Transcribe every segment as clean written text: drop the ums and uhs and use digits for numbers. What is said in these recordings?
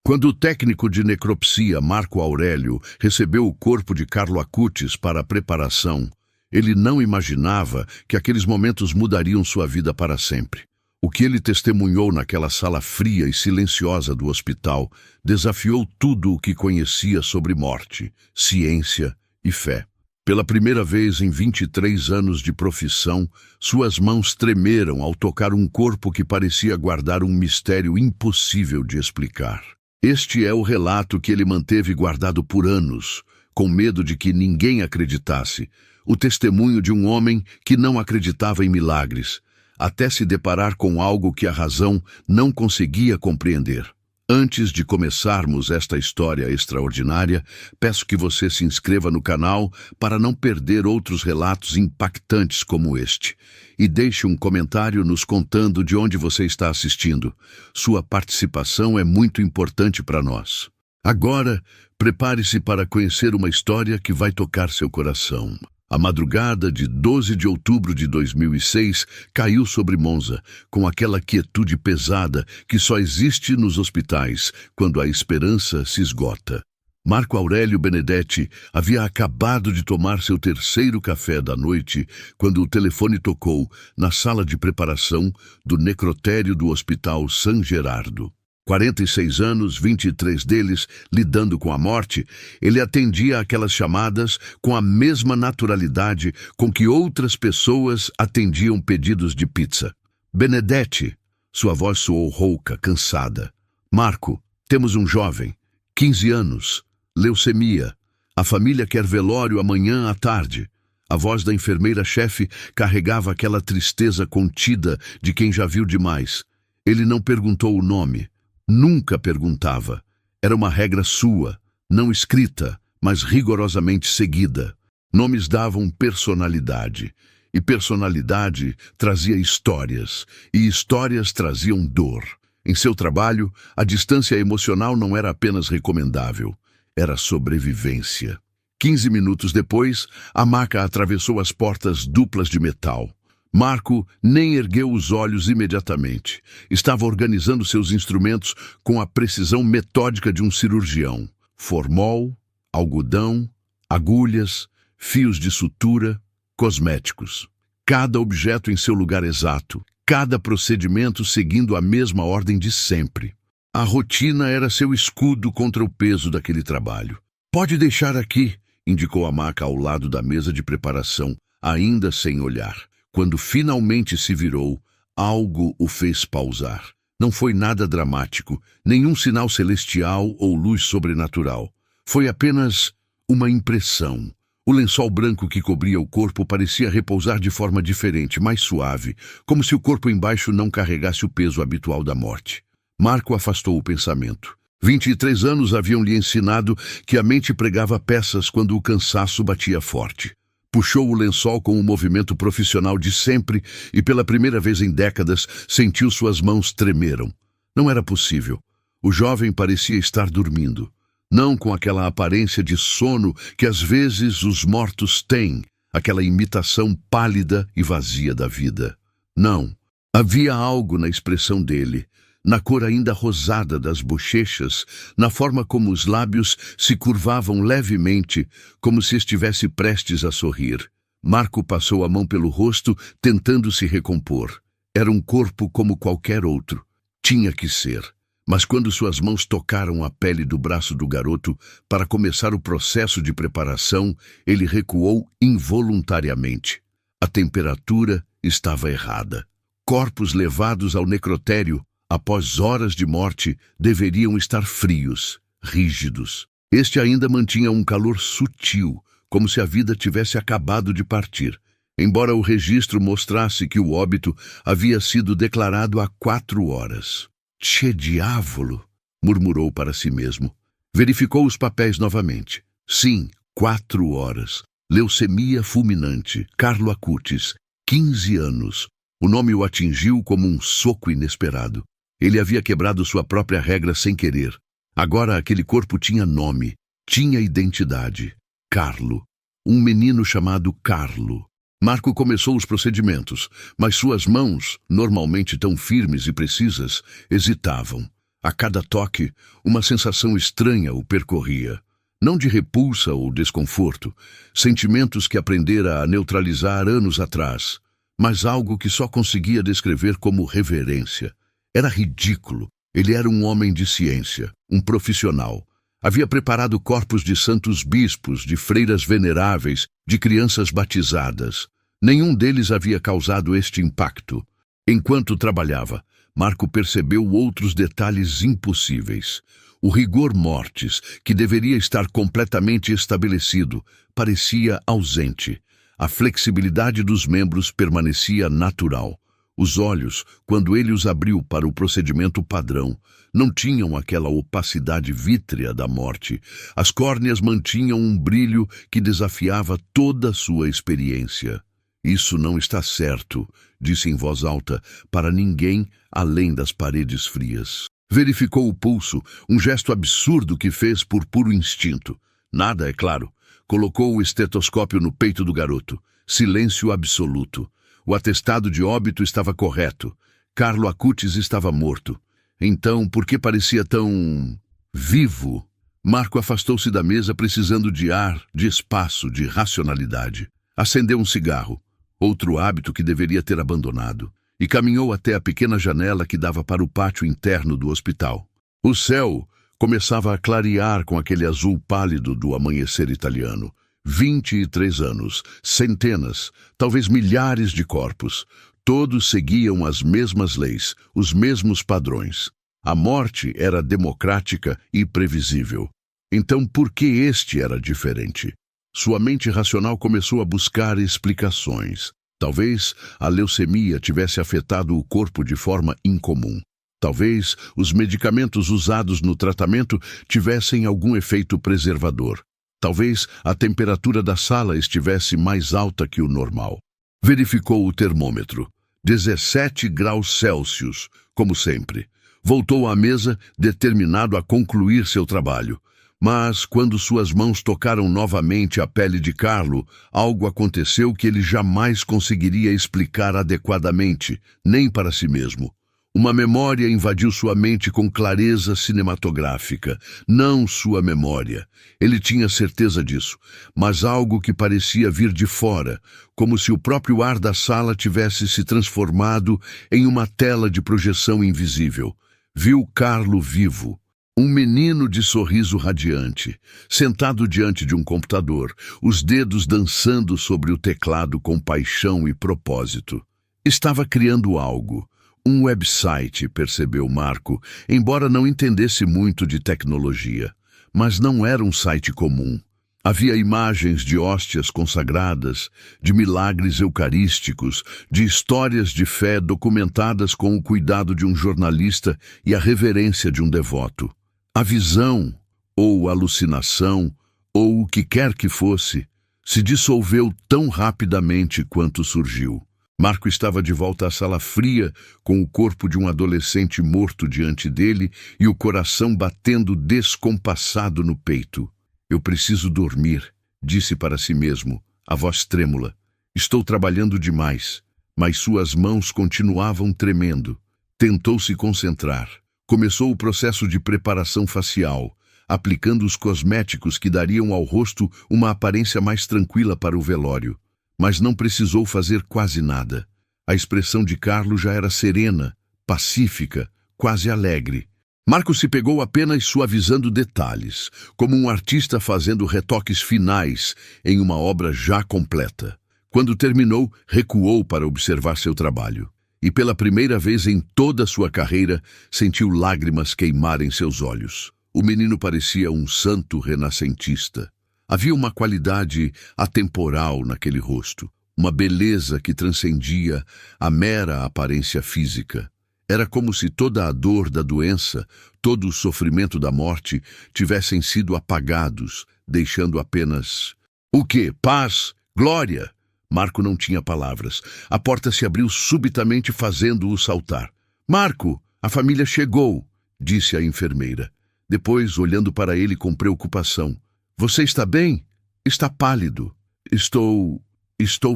Quando o técnico de necropsia Marco Aurélio recebeu o corpo de Carlo Acutis para a preparação, ele não imaginava que aqueles momentos mudariam sua vida para sempre. O que ele testemunhou naquela sala fria e silenciosa do hospital desafiou tudo o que conhecia sobre morte, ciência e fé. Pela primeira vez em 23 anos de profissão, suas mãos tremeram ao tocar um corpo que parecia guardar um mistério impossível de explicar. Este é o relato que ele manteve guardado por anos, com medo de que ninguém acreditasse, o testemunho de um homem que não acreditava em milagres, até se deparar com algo que a razão não conseguia compreender. Antes de começarmos esta história extraordinária, peço que você se inscreva no canal para não perder outros relatos impactantes como este. E deixe um comentário nos contando de onde você está assistindo. Sua participação é muito importante para nós. Agora, prepare-se para conhecer uma história que vai tocar seu coração. A madrugada de 12 de outubro de 2006 caiu sobre Monza, com aquela quietude pesada que só existe nos hospitais quando a esperança se esgota. Marco Aurélio Benedetti havia acabado de tomar seu terceiro café da noite quando o telefone tocou na sala de preparação do necrotério do Hospital San Gerardo. 46 anos, 23 deles, lidando com a morte, ele atendia aquelas chamadas com a mesma naturalidade com que outras pessoas atendiam pedidos de pizza. Benedetti, sua voz soou rouca, cansada. Marco, temos um jovem, 15 anos, leucemia. A família quer velório amanhã à tarde. A voz da enfermeira-chefe carregava aquela tristeza contida de quem já viu demais. Ele não perguntou o nome. Nunca perguntava. Era uma regra sua, não escrita, mas rigorosamente seguida. Nomes davam personalidade, e personalidade trazia histórias, e histórias traziam dor. Em seu trabalho, a distância emocional não era apenas recomendável, era sobrevivência. 15 minutos depois, a maca atravessou as portas duplas de metal. Marco nem ergueu os olhos imediatamente. Estava organizando seus instrumentos com a precisão metódica de um cirurgião. Formol, algodão, agulhas, fios de sutura, cosméticos. Cada objeto em seu lugar exato, cada procedimento seguindo a mesma ordem de sempre. A rotina era seu escudo contra o peso daquele trabalho. "Pode deixar aqui", indicou a maca ao lado da mesa de preparação, ainda sem olhar. Quando finalmente se virou, algo o fez pausar. Não foi nada dramático, nenhum sinal celestial ou luz sobrenatural. Foi apenas uma impressão. O lençol branco que cobria o corpo parecia repousar de forma diferente, mais suave, como se o corpo embaixo não carregasse o peso habitual da morte. Marco afastou o pensamento. 23 anos haviam lhe ensinado que a mente pregava peças quando o cansaço batia forte. Puxou o lençol com o movimento profissional de sempre e pela primeira vez em décadas sentiu suas mãos tremeram. Não era possível. O jovem parecia estar dormindo. Não com aquela aparência de sono que às vezes os mortos têm, aquela imitação pálida e vazia da vida. Não. Havia algo na expressão dele, na cor ainda rosada das bochechas, na forma como os lábios se curvavam levemente, como se estivesse prestes a sorrir. Marco passou a mão pelo rosto, tentando se recompor. Era um corpo como qualquer outro. Tinha que ser. Mas quando suas mãos tocaram a pele do braço do garoto para começar o processo de preparação, ele recuou involuntariamente. A temperatura estava errada. Corpos levados ao necrotério após horas de morte, deveriam estar frios, rígidos. Este ainda mantinha um calor sutil, como se a vida tivesse acabado de partir, embora o registro mostrasse que o óbito havia sido declarado há 4 horas. "Che diavolo", murmurou para si mesmo. Verificou os papéis novamente. Sim, 4 horas. Leucemia fulminante, Carlo Acutis, 15 anos. O nome o atingiu como um soco inesperado. Ele havia quebrado sua própria regra sem querer. Agora aquele corpo tinha nome, tinha identidade. Carlo. Um menino chamado Carlo. Marco começou os procedimentos, mas suas mãos, normalmente tão firmes e precisas, hesitavam. A cada toque, uma sensação estranha o percorria. Não de repulsa ou desconforto, sentimentos que aprendera a neutralizar anos atrás, mas algo que só conseguia descrever como reverência. Era ridículo. Ele era um homem de ciência, um profissional. Havia preparado corpos de santos bispos, de freiras veneráveis, de crianças batizadas. Nenhum deles havia causado este impacto. Enquanto trabalhava, Marco percebeu outros detalhes impossíveis. O rigor mortis, que deveria estar completamente estabelecido, parecia ausente. A flexibilidade dos membros permanecia natural. Os olhos, quando ele os abriu para o procedimento padrão, não tinham aquela opacidade vítrea da morte. As córneas mantinham um brilho que desafiava toda a sua experiência. Isso não está certo, disse em voz alta, para ninguém além das paredes frias. Verificou o pulso, um gesto absurdo que fez por puro instinto. Nada, é claro. Colocou o estetoscópio no peito do garoto. Silêncio absoluto. O atestado de óbito estava correto. Carlo Acutis estava morto. Então, por que parecia tão vivo? Marco afastou-se da mesa precisando de ar, de espaço, de racionalidade. Acendeu um cigarro, outro hábito que deveria ter abandonado, e caminhou até a pequena janela que dava para o pátio interno do hospital. O céu começava a clarear com aquele azul pálido do amanhecer italiano. 23 anos, centenas, talvez milhares de corpos. Todos seguiam as mesmas leis, os mesmos padrões. A morte era democrática e previsível. Então, por que este era diferente? Sua mente racional começou a buscar explicações. Talvez a leucemia tivesse afetado o corpo de forma incomum. Talvez os medicamentos usados no tratamento tivessem algum efeito preservador. Talvez a temperatura da sala estivesse mais alta que o normal. Verificou o termômetro. 17 graus Celsius, como sempre. Voltou à mesa, determinado a concluir seu trabalho. Mas, quando suas mãos tocaram novamente a pele de Carlo, algo aconteceu que ele jamais conseguiria explicar adequadamente, nem para si mesmo. Uma memória invadiu sua mente com clareza cinematográfica. Não sua memória. Ele tinha certeza disso, mas algo que parecia vir de fora, como se o próprio ar da sala tivesse se transformado em uma tela de projeção invisível. Viu Carlo vivo. Um menino de sorriso radiante, sentado diante de um computador, os dedos dançando sobre o teclado com paixão e propósito. Estava criando algo. Um website, percebeu Marco, embora não entendesse muito de tecnologia. Mas não era um site comum. Havia imagens de hóstias consagradas, de milagres eucarísticos, de histórias de fé documentadas com o cuidado de um jornalista e a reverência de um devoto. A visão, ou alucinação, ou o que quer que fosse, se dissolveu tão rapidamente quanto surgiu. Marco estava de volta à sala fria, com o corpo de um adolescente morto diante dele e o coração batendo descompassado no peito. Eu preciso dormir, disse para si mesmo, a voz trêmula. Estou trabalhando demais, mas suas mãos continuavam tremendo. Tentou se concentrar. Começou o processo de preparação facial, aplicando os cosméticos que dariam ao rosto uma aparência mais tranquila para o velório. Mas não precisou fazer quase nada. A expressão de Carlo já era serena, pacífica, quase alegre. Marco se pegou apenas suavizando detalhes, como um artista fazendo retoques finais em uma obra já completa. Quando terminou, recuou para observar seu trabalho. E pela primeira vez em toda a sua carreira, sentiu lágrimas queimarem seus olhos. O menino parecia um santo renascentista. Havia uma qualidade atemporal naquele rosto, uma beleza que transcendia a mera aparência física. Era como se toda a dor da doença, todo o sofrimento da morte tivessem sido apagados, deixando apenas... O quê? Paz? Glória? Marco não tinha palavras. A porta se abriu subitamente, fazendo-o saltar. Marco, a família chegou, disse a enfermeira. Depois, olhando para ele com preocupação. Você está bem? Está pálido. Estou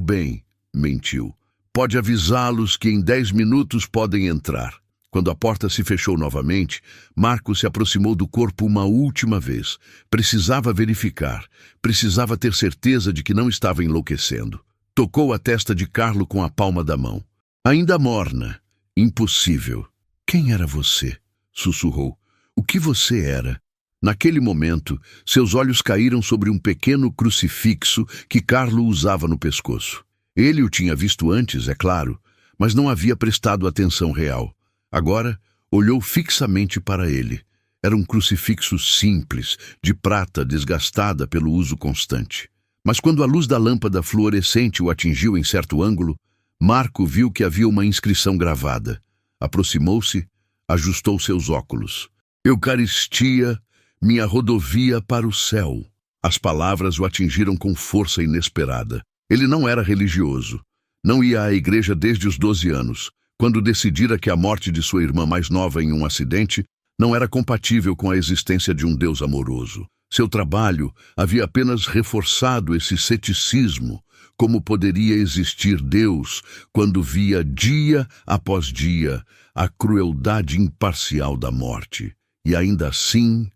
bem, mentiu. Pode avisá-los que em 10 minutos podem entrar. Quando a porta se fechou novamente, Marco se aproximou do corpo uma última vez. Precisava verificar, precisava ter certeza de que não estava enlouquecendo. Tocou a testa de Carlo com a palma da mão. Ainda morna. Impossível. Quem era você? Sussurrou. O que você era? Naquele momento, seus olhos caíram sobre um pequeno crucifixo que Carlo usava no pescoço. Ele o tinha visto antes, é claro, mas não havia prestado atenção real. Agora, olhou fixamente para ele. Era um crucifixo simples, de prata desgastada pelo uso constante. Mas quando a luz da lâmpada fluorescente o atingiu em certo ângulo, Marco viu que havia uma inscrição gravada. Aproximou-se, ajustou seus óculos. Eucaristia, minha rodovia para o céu. As palavras o atingiram com força inesperada. Ele não era religioso. Não ia à igreja desde os 12 anos, quando decidira que a morte de sua irmã mais nova em um acidente não era compatível com a existência de um Deus amoroso. Seu trabalho havia apenas reforçado esse ceticismo. Como poderia existir Deus quando via dia após dia a crueldade imparcial da morte? E ainda assim,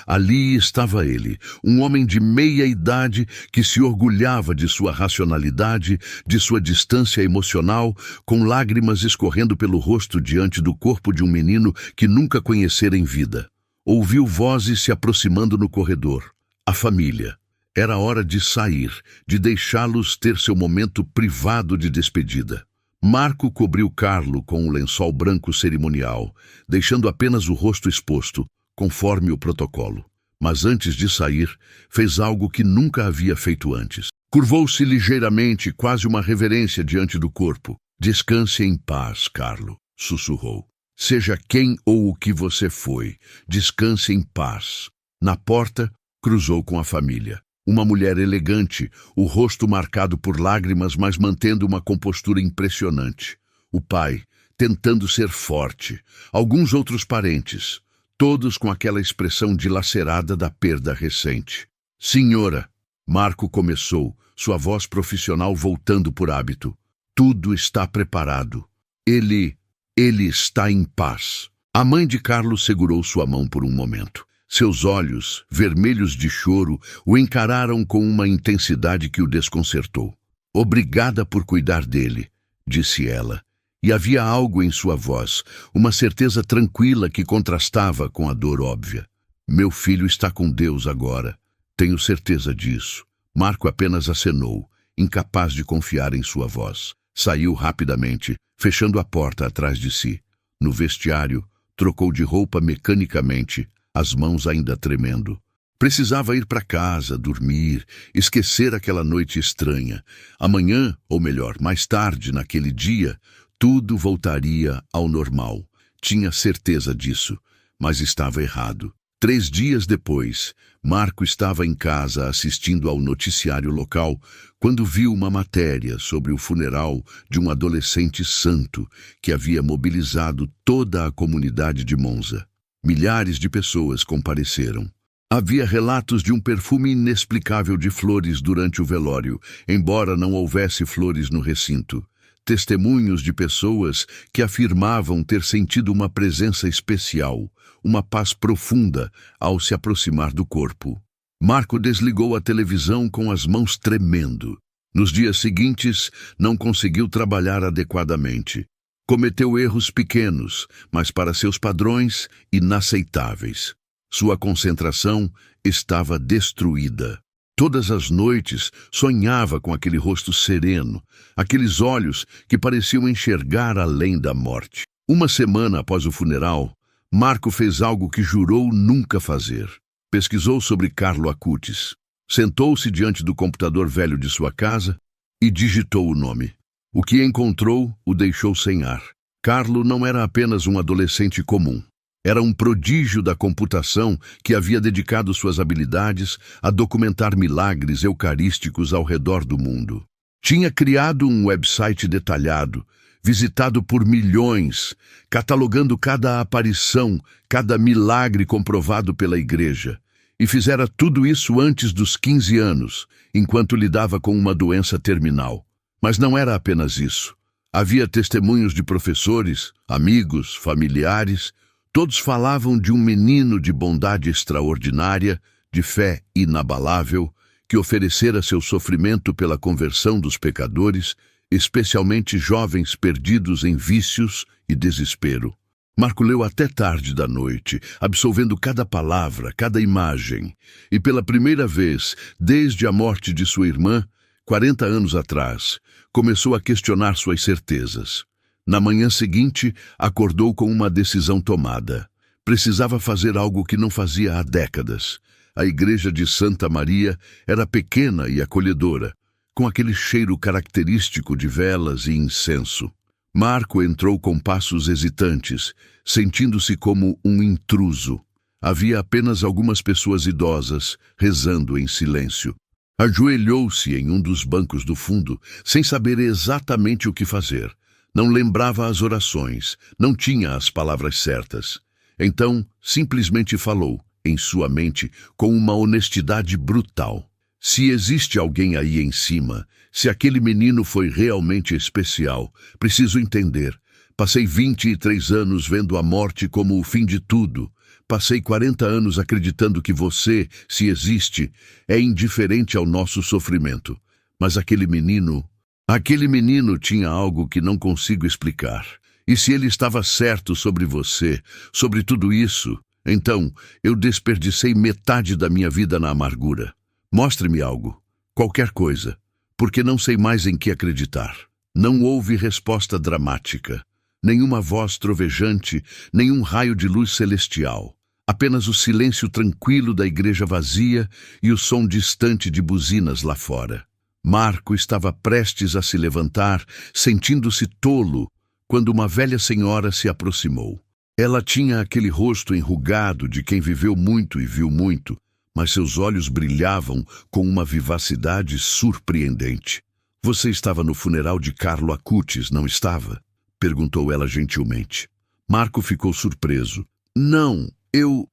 ali estava ele, um homem de meia idade que se orgulhava de sua racionalidade, de sua distância emocional, com lágrimas escorrendo pelo rosto diante do corpo de um menino que nunca conhecera em vida. Ouviu vozes se aproximando no corredor. A família. Era hora de sair, de deixá-los ter seu momento privado de despedida. Marco cobriu Carlo com um lençol branco cerimonial, deixando apenas o rosto exposto, conforme o protocolo. Mas antes de sair, fez algo que nunca havia feito antes. Curvou-se ligeiramente, quase uma reverência diante do corpo. Descanse em paz, Carlo, sussurrou. Seja quem ou o que você foi, descanse em paz. Na porta, cruzou com a família. Uma mulher elegante, o rosto marcado por lágrimas, mas mantendo uma compostura impressionante. O pai, tentando ser forte. Alguns outros parentes, todos com aquela expressão dilacerada da perda recente. Senhora, Marco começou, sua voz profissional voltando por hábito. Tudo está preparado. Ele está em paz. A mãe de Carlos segurou sua mão por um momento. Seus olhos, vermelhos de choro, o encararam com uma intensidade que o desconcertou. Obrigada por cuidar dele, disse ela. E havia algo em sua voz, uma certeza tranquila que contrastava com a dor óbvia. Meu filho está com Deus agora. Tenho certeza disso. Marco apenas acenou, incapaz de confiar em sua voz. Saiu rapidamente, fechando a porta atrás de si. No vestiário, trocou de roupa mecanicamente, as mãos ainda tremendo. Precisava ir para casa, dormir, esquecer aquela noite estranha. Amanhã, ou melhor, mais tarde naquele dia, tudo voltaria ao normal. Tinha certeza disso, mas estava errado. 3 dias depois, Marco estava em casa assistindo ao noticiário local quando viu uma matéria sobre o funeral de um adolescente santo que havia mobilizado toda a comunidade de Monza. Milhares de pessoas compareceram. Havia relatos de um perfume inexplicável de flores durante o velório, embora não houvesse flores no recinto. Testemunhos de pessoas que afirmavam ter sentido uma presença especial, uma paz profunda ao se aproximar do corpo. Marco desligou a televisão com as mãos tremendo. Nos dias seguintes, não conseguiu trabalhar adequadamente. Cometeu erros pequenos, mas para seus padrões, inaceitáveis. Sua concentração estava destruída. Todas as noites sonhava com aquele rosto sereno, aqueles olhos que pareciam enxergar além da morte. Uma semana após o funeral, Marco fez algo que jurou nunca fazer. Pesquisou sobre Carlo Acutis. Sentou-se diante do computador velho de sua casa e digitou o nome. O que encontrou o deixou sem ar. Carlo não era apenas um adolescente comum. Era um prodígio da computação que havia dedicado suas habilidades a documentar milagres eucarísticos ao redor do mundo. Tinha criado um website detalhado, visitado por milhões, catalogando cada aparição, cada milagre comprovado pela igreja. E fizera tudo isso antes dos 15 anos, enquanto lidava com uma doença terminal. Mas não era apenas isso. Havia testemunhos de professores, amigos, familiares. Todos falavam de um menino de bondade extraordinária, de fé inabalável, que oferecera seu sofrimento pela conversão dos pecadores, especialmente jovens perdidos em vícios e desespero. Marco leu até tarde da noite, absorvendo cada palavra, cada imagem, e pela primeira vez, desde a morte de sua irmã, 40 anos atrás, começou a questionar suas certezas. Na manhã seguinte, acordou com uma decisão tomada. Precisava fazer algo que não fazia há décadas. A igreja de Santa Maria era pequena e acolhedora, com aquele cheiro característico de velas e incenso. Marco entrou com passos hesitantes, sentindo-se como um intruso. Havia apenas algumas pessoas idosas, rezando em silêncio. Ajoelhou-se em um dos bancos do fundo, sem saber exatamente o que fazer. Não lembrava as orações, não tinha as palavras certas. Então, simplesmente falou, em sua mente, com uma honestidade brutal. Se existe alguém aí em cima, se aquele menino foi realmente especial, preciso entender. Passei 23 anos vendo a morte como o fim de tudo. Passei 40 anos acreditando que você, se existe, é indiferente ao nosso sofrimento. Mas aquele menino tinha algo que não consigo explicar. E se ele estava certo sobre você, sobre tudo isso, então eu desperdicei metade da minha vida na amargura. Mostre-me algo, qualquer coisa, porque não sei mais em que acreditar. Não houve resposta dramática, nenhuma voz trovejante, nenhum raio de luz celestial. Apenas o silêncio tranquilo da igreja vazia e o som distante de buzinas lá fora. Marco estava prestes a se levantar, sentindo-se tolo, quando uma velha senhora se aproximou. Ela tinha aquele rosto enrugado de quem viveu muito e viu muito, mas seus olhos brilhavam com uma vivacidade surpreendente. Você estava no funeral de Carlo Acutis, não estava? Perguntou ela gentilmente. Marco ficou surpreso. Não, eu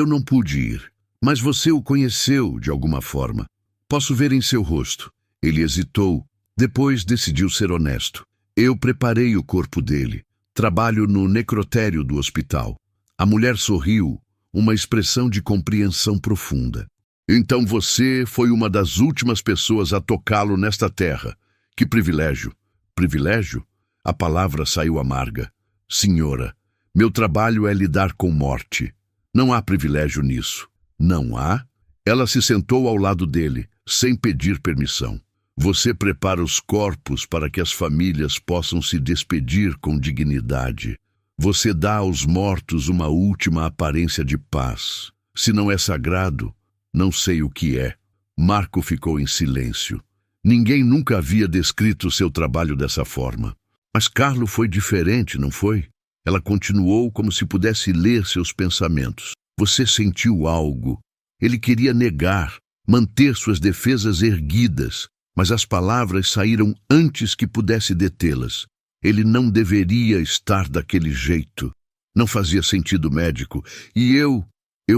não pude ir. Mas você o conheceu de alguma forma. Posso ver em seu rosto. Ele hesitou, depois decidiu ser honesto. Eu preparei o corpo dele. Trabalho no necrotério do hospital. A mulher sorriu, uma expressão de compreensão profunda. Então você foi uma das últimas pessoas a tocá-lo nesta terra. Que privilégio. Privilégio? A palavra saiu amarga. Senhora, meu trabalho é lidar com morte. Não há privilégio nisso. Não há? Ela se sentou ao lado dele, sem pedir permissão. Você prepara os corpos para que as famílias possam se despedir com dignidade. Você dá aos mortos uma última aparência de paz. Se não é sagrado, não sei o que é. Marco ficou em silêncio. Ninguém nunca havia descrito seu trabalho dessa forma. Mas Carlo foi diferente, não foi? Ela continuou como se pudesse ler seus pensamentos. Você sentiu algo. Ele queria negar, manter suas defesas erguidas, mas as palavras saíram antes que pudesse detê-las. Ele não deveria estar daquele jeito. Não fazia sentido médico. E eu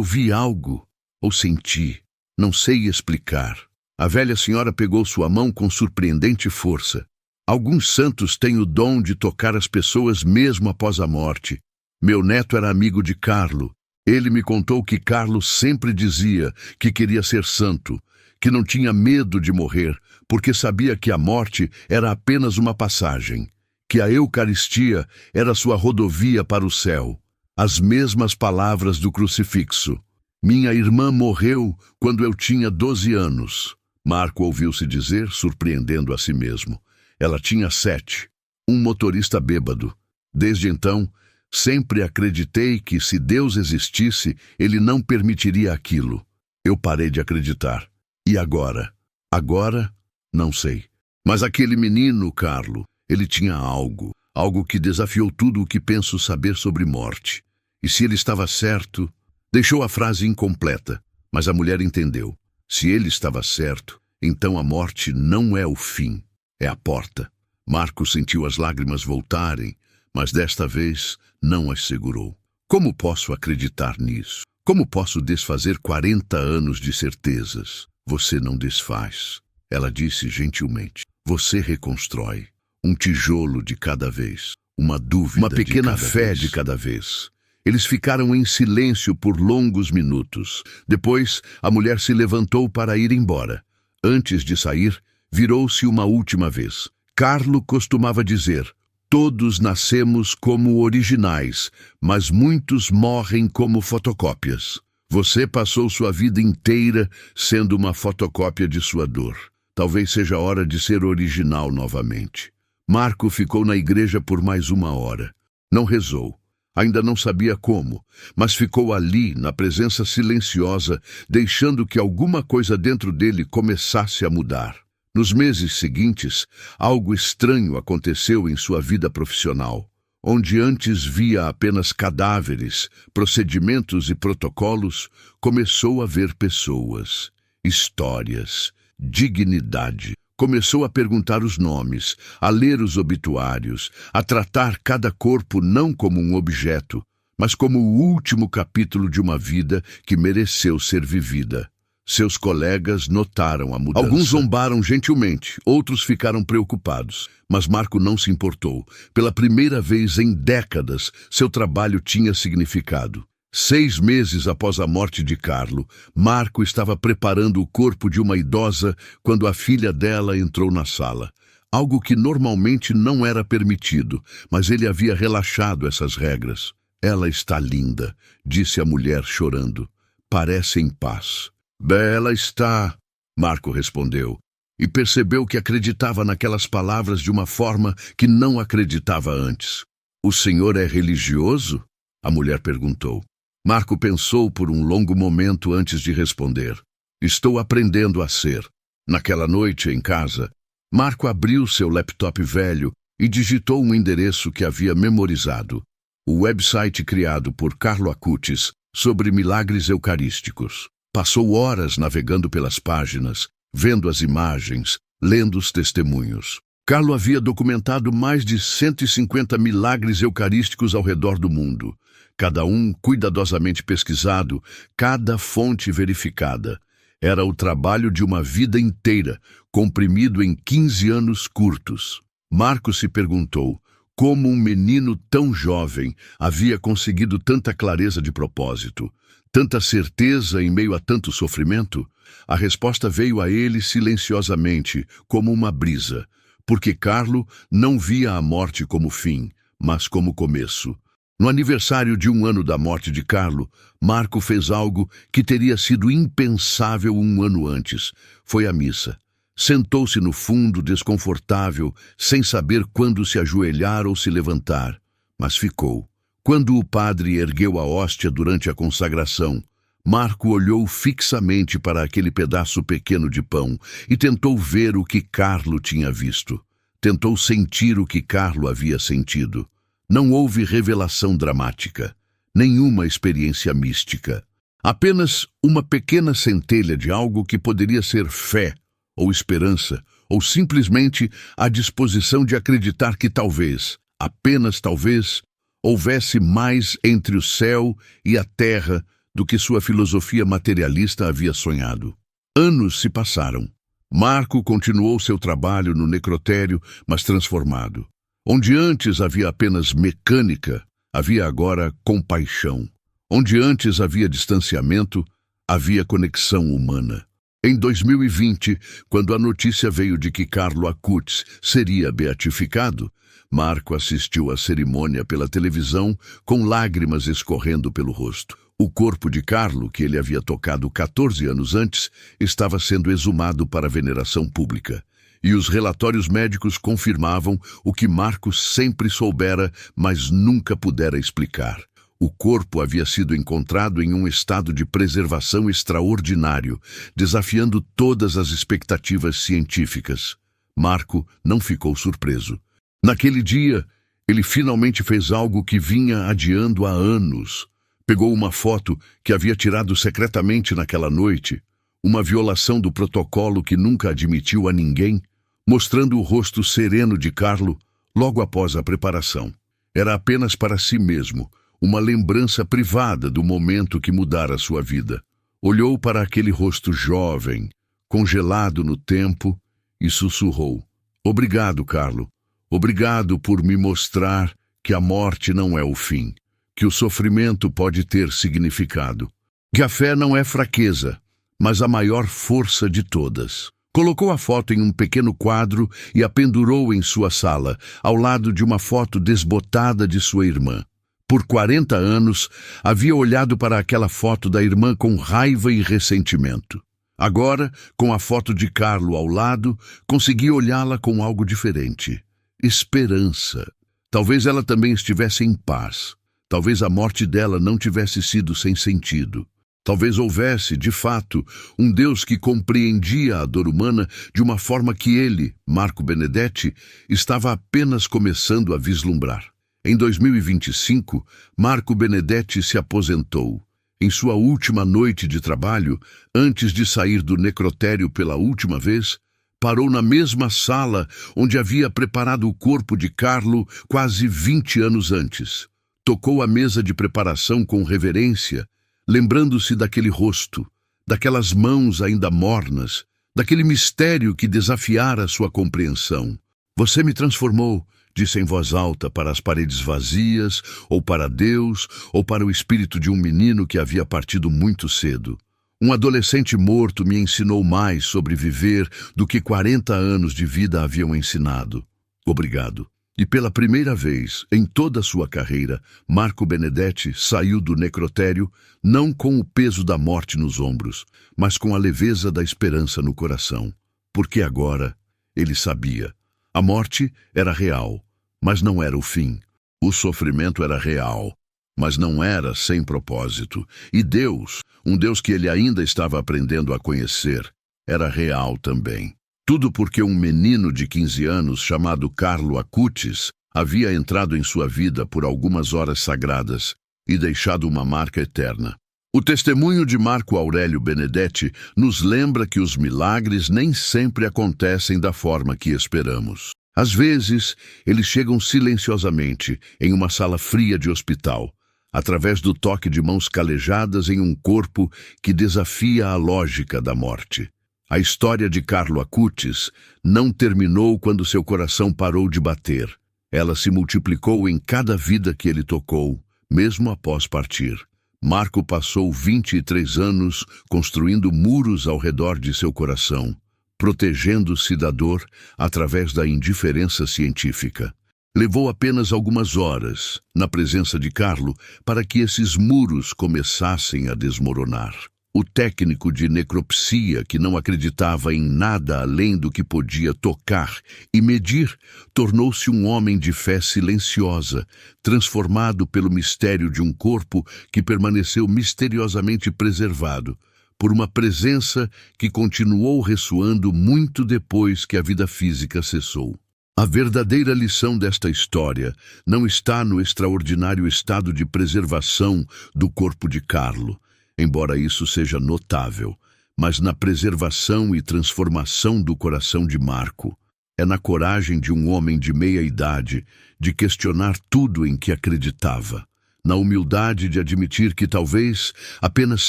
vi algo, ou senti. Não sei explicar. A velha senhora pegou sua mão com surpreendente força. Alguns santos têm o dom de tocar as pessoas mesmo após a morte. Meu neto era amigo de Carlo. Ele me contou que Carlo sempre dizia que queria ser santo, que não tinha medo de morrer, porque sabia que a morte era apenas uma passagem, que a Eucaristia era sua rodovia para o céu. As mesmas palavras do crucifixo. Minha irmã morreu quando eu tinha 12 anos. Marco ouviu-se dizer, surpreendendo a si mesmo. Ela tinha 7. Um motorista bêbado. Desde então, sempre acreditei que se Deus existisse, ele não permitiria aquilo. Eu parei de acreditar. E agora? Agora? Não sei. Mas aquele menino, Carlo, ele tinha algo que desafiou tudo o que penso saber sobre morte. E se ele estava certo... Deixou a frase incompleta, mas a mulher entendeu. Se ele estava certo, então a morte não é o fim, é a porta. Marco sentiu as lágrimas voltarem, mas desta vez não as segurou. Como posso acreditar nisso? Como posso desfazer 40 anos de certezas? Você não desfaz. Ela disse gentilmente. Você reconstrói. um tijolo de cada vez, uma dúvida, uma pequena fé de cada vez. Eles ficaram em silêncio por longos minutos. Depois, a mulher se levantou para ir embora. Antes de sair, virou-se uma última vez. Carlo costumava dizer: todos nascemos como originais, mas muitos morrem como fotocópias. Você passou sua vida inteira sendo uma fotocópia de sua dor. Talvez seja hora de ser original novamente. Marco ficou na igreja por mais 1 hora. Não rezou. Ainda não sabia como, mas ficou ali, na presença silenciosa, deixando que alguma coisa dentro dele começasse a mudar. Nos meses seguintes, algo estranho aconteceu em sua vida profissional. Onde antes via apenas cadáveres, procedimentos e protocolos, começou a ver pessoas, histórias, dignidade. Começou a perguntar os nomes, a ler os obituários, a tratar cada corpo não como um objeto, mas como o último capítulo de uma vida que mereceu ser vivida. Seus colegas notaram a mudança. Alguns zombaram gentilmente, outros ficaram preocupados, mas Marco não se importou. Pela primeira vez em décadas, seu trabalho tinha significado. 6 meses após a morte de Carlo, Marco estava preparando o corpo de uma idosa quando a filha dela entrou na sala. Algo que normalmente não era permitido, mas ele havia relaxado essas regras. Ela está linda, disse a mulher chorando. Parece em paz. Ela está, Marco respondeu, e percebeu que acreditava naquelas palavras de uma forma que não acreditava antes. O senhor é religioso? A mulher perguntou. Marco pensou por um longo momento antes de responder. Estou aprendendo a ser. Naquela noite, em casa, Marco abriu seu laptop velho e digitou um endereço que havia memorizado. O website criado por Carlo Acutis sobre milagres eucarísticos. Passou horas navegando pelas páginas, vendo as imagens, lendo os testemunhos. Carlo havia documentado mais de 150 milagres eucarísticos ao redor do mundo. Cada um cuidadosamente pesquisado, cada fonte verificada. Era o trabalho de uma vida inteira, comprimido em 15 anos curtos. Marco se perguntou como um menino tão jovem havia conseguido tanta clareza de propósito, tanta certeza em meio a tanto sofrimento. A resposta veio a ele silenciosamente, como uma brisa, porque Carlo não via a morte como fim, mas como começo. No aniversário de 1 ano da morte de Carlo, Marco fez algo que teria sido impensável 1 ano antes. Foi à missa. Sentou-se no fundo, desconfortável, sem saber quando se ajoelhar ou se levantar. Mas ficou. Quando o padre ergueu a hóstia durante a consagração, Marco olhou fixamente para aquele pedaço pequeno de pão e tentou ver o que Carlo tinha visto. Tentou sentir o que Carlo havia sentido. Não houve revelação dramática, nenhuma experiência mística. Apenas uma pequena centelha de algo que poderia ser fé, ou esperança, ou simplesmente a disposição de acreditar que talvez, apenas talvez, houvesse mais entre o céu e a terra do que sua filosofia materialista havia sonhado. Anos se passaram. Marco continuou seu trabalho no necrotério, mas transformado. Onde antes havia apenas mecânica, havia agora compaixão. Onde antes havia distanciamento, havia conexão humana. Em 2020, quando a notícia veio de que Carlo Acutis seria beatificado, Marco assistiu à cerimônia pela televisão com lágrimas escorrendo pelo rosto. O corpo de Carlo, que ele havia tocado 14 anos antes, estava sendo exumado para veneração pública. E os relatórios médicos confirmavam o que Marco sempre soubera, mas nunca pudera explicar. O corpo havia sido encontrado em um estado de preservação extraordinário, desafiando todas as expectativas científicas. Marco não ficou surpreso. Naquele dia, ele finalmente fez algo que vinha adiando há anos. Pegou uma foto que havia tirado secretamente naquela noite, uma violação do protocolo que nunca admitiu a ninguém, mostrando o rosto sereno de Carlo logo após a preparação. Era apenas para si mesmo, uma lembrança privada do momento que mudara sua vida. Olhou para aquele rosto jovem, congelado no tempo, e sussurrou: "Obrigado, Carlo. Obrigado por me mostrar que a morte não é o fim, que o sofrimento pode ter significado, que a fé não é fraqueza, mas a maior força de todas. Colocou a foto em um pequeno quadro e a pendurou em sua sala, ao lado de uma foto desbotada de sua irmã. Por 40 anos, havia olhado para aquela foto da irmã com raiva e ressentimento. Agora, com a foto de Carlo ao lado, conseguia olhá-la com algo diferente. Esperança. Talvez ela também estivesse em paz. Talvez a morte dela não tivesse sido sem sentido. Talvez houvesse, de fato, um Deus que compreendia a dor humana de uma forma que ele, Marco Benedetti, estava apenas começando a vislumbrar. Em 2025, Marco Benedetti se aposentou. Em sua última noite de trabalho, antes de sair do necrotério pela última vez, parou na mesma sala onde havia preparado o corpo de Carlo quase 20 anos antes. Tocou a mesa de preparação com reverência, lembrando-se daquele rosto, daquelas mãos ainda mornas, daquele mistério que desafiara sua compreensão. Você me transformou, disse em voz alta para as paredes vazias, ou para Deus, ou para o espírito de um menino que havia partido muito cedo. Um adolescente morto me ensinou mais sobre viver do que 40 anos de vida haviam ensinado. Obrigado. E pela primeira vez em toda a sua carreira, Marco Benedetti saiu do necrotério não com o peso da morte nos ombros, mas com a leveza da esperança no coração. Porque agora ele sabia. A morte era real, mas não era o fim. O sofrimento era real, mas não era sem propósito. E Deus, um Deus que ele ainda estava aprendendo a conhecer, era real também. Tudo porque um menino de 15 anos chamado Carlo Acutis havia entrado em sua vida por algumas horas sagradas e deixado uma marca eterna. O testemunho de Marco Aurélio Benedetti nos lembra que os milagres nem sempre acontecem da forma que esperamos. Às vezes, eles chegam silenciosamente em uma sala fria de hospital, através do toque de mãos calejadas em um corpo que desafia a lógica da morte. A história de Carlo Acutis não terminou quando seu coração parou de bater. Ela se multiplicou em cada vida que ele tocou, mesmo após partir. Marco passou 23 anos construindo muros ao redor de seu coração, protegendo-se da dor através da indiferença científica. Levou apenas algumas horas, na presença de Carlo, para que esses muros começassem a desmoronar. O técnico de necropsia, que não acreditava em nada além do que podia tocar e medir, tornou-se um homem de fé silenciosa, transformado pelo mistério de um corpo que permaneceu misteriosamente preservado, por uma presença que continuou ressoando muito depois que a vida física cessou. A verdadeira lição desta história não está no extraordinário estado de preservação do corpo de Carlo, embora isso seja notável, mas na preservação e transformação do coração de Marco. É na coragem de um homem de meia-idade de questionar tudo em que acreditava, na humildade de admitir que talvez, apenas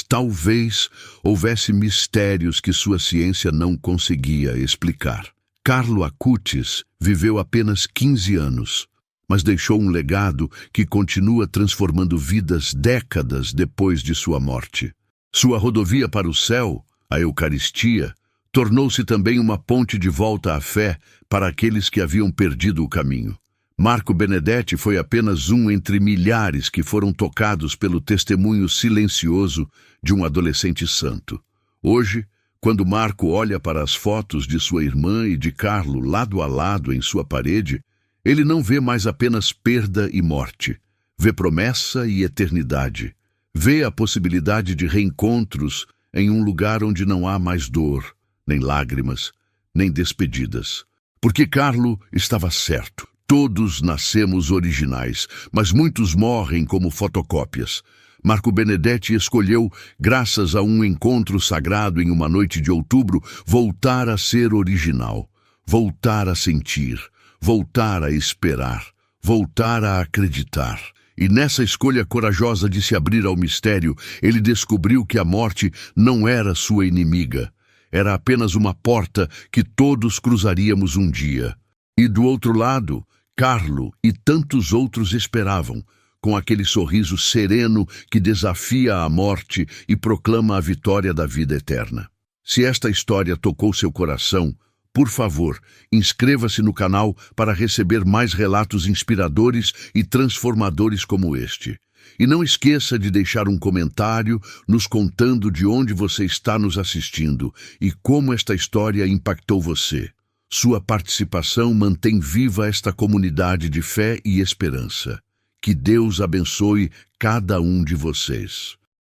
talvez, houvesse mistérios que sua ciência não conseguia explicar. Carlo Acutis viveu apenas 15 anos, mas deixou um legado que continua transformando vidas décadas depois de sua morte. Sua rodovia para o céu, a Eucaristia, tornou-se também uma ponte de volta à fé para aqueles que haviam perdido o caminho. Marco Benedetti foi apenas um entre milhares que foram tocados pelo testemunho silencioso de um adolescente santo. Hoje, quando Marco olha para as fotos de sua irmã e de Carlo lado a lado em sua parede, ele não vê mais apenas perda e morte. Vê promessa e eternidade. Vê a possibilidade de reencontros em um lugar onde não há mais dor, nem lágrimas, nem despedidas. Porque Carlo estava certo. Todos nascemos originais, mas muitos morrem como fotocópias. Marco Benedetti escolheu, graças a um encontro sagrado em uma noite de outubro, voltar a ser original, voltar a sentir, voltar a esperar, voltar a acreditar. E nessa escolha corajosa de se abrir ao mistério, ele descobriu que a morte não era sua inimiga. Era apenas uma porta que todos cruzaríamos um dia. E do outro lado, Carlo e tantos outros esperavam, com aquele sorriso sereno que desafia a morte e proclama a vitória da vida eterna. Se esta história tocou seu coração, por favor, inscreva-se no canal para receber mais relatos inspiradores e transformadores como este. E não esqueça de deixar um comentário nos contando de onde você está nos assistindo e como esta história impactou você. Sua participação mantém viva esta comunidade de fé e esperança. Que Deus abençoe cada um de vocês.